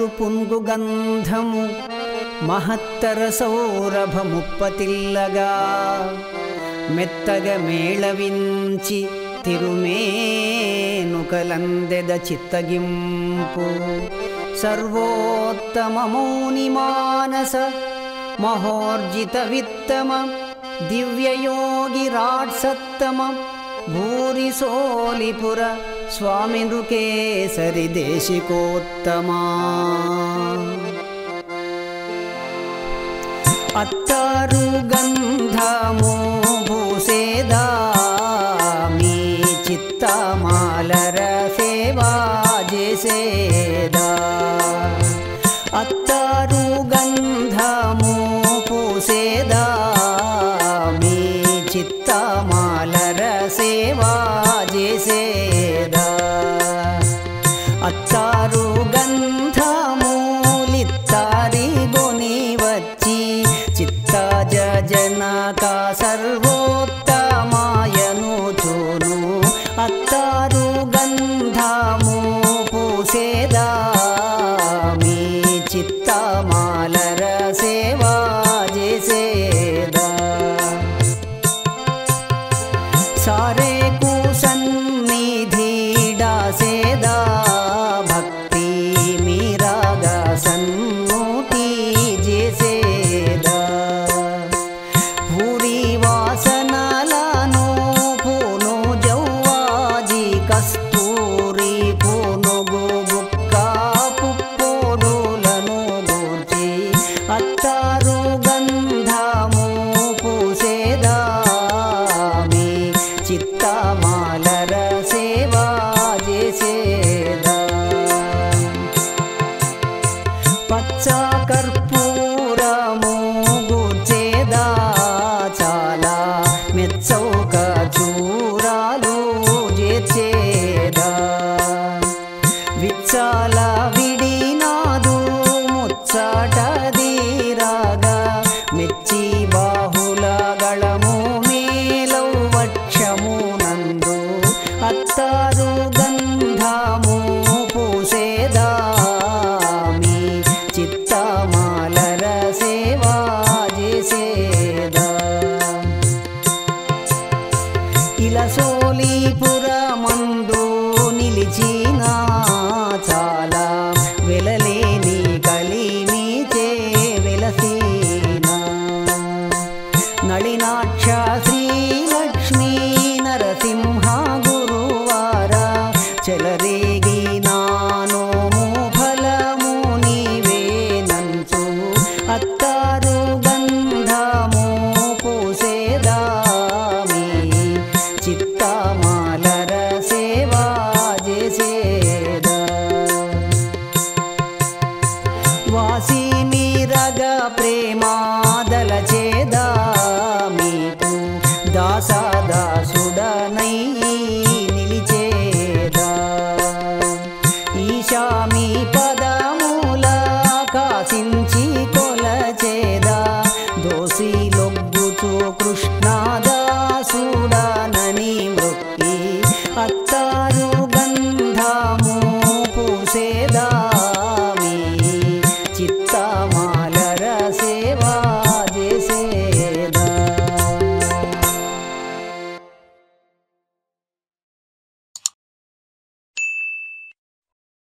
మరుమరు పున్గు గంధము మహత్తర సౌరభముప్పతిల్లగా మెత్తగ మేళవించి తిరుమేనుకలందెద చిత్తగింపు సర్వోత్తమమౌని మానస మహోర్జిత విత్తమ దివ్యయోగిరాట్సత్తమ భూరి సోలిపుర స్వామి నృకేసరి దేశికోత్తమా అత్తారు గంధము భూసేదా మీ చిత్తమాలర సేవా చేసేదా అత్తారు గంధము పూసేదా మీ చిత్తమాలర సేవా చేసేదా అత్తారు గంధమూలిత్తారి గొని వచ్చి చిత్తాజ జనక సర్వోత్తమాయను చూను అత్తారు గంధము పూసేదా మీ చిత్తమాలర సేవా చేసేదా సారే కుసన్నిధిడాసేదా భక్తి మీరాగా సన్నుతి చేసేదా భూరి వాసనలను పూను జవ్వాజి కస్తూరి పూనుగు బుక్క పుప్పోడులను గూర్చి అత్తారు గంధము పూసేదా మీ చిత్తమాలర సేవా చేసేదా పచ్చ కర్పూరము గూర్చేదా చాలా మెచ్చౌక చూరాలు చేర్చేదా విచ్చాల విడినాదు ముచ్చట దీరాగా మెచ్చి బాహుల గళము మేలౌ వక్షము నందు అత్తారు గంధము పూసేదా మీ చిత్తమాలర సేవా చేసేదా ఇలా సోలిపురమందు నిలిచిన చాలా వెలలేని కలిమిచే వెలసీనా నళినాక్ష శ్రీలక్ష్మీ నరసింహ గురువార చెలరేగి నానోము ఫలము నీవేనంచు అత్తారు గంధము పూసేదా మీ చిత్తమాలర సేవా చేసేదా వాసి మీరగ ప్రేమాదల చేదా మీకు దాసదాసు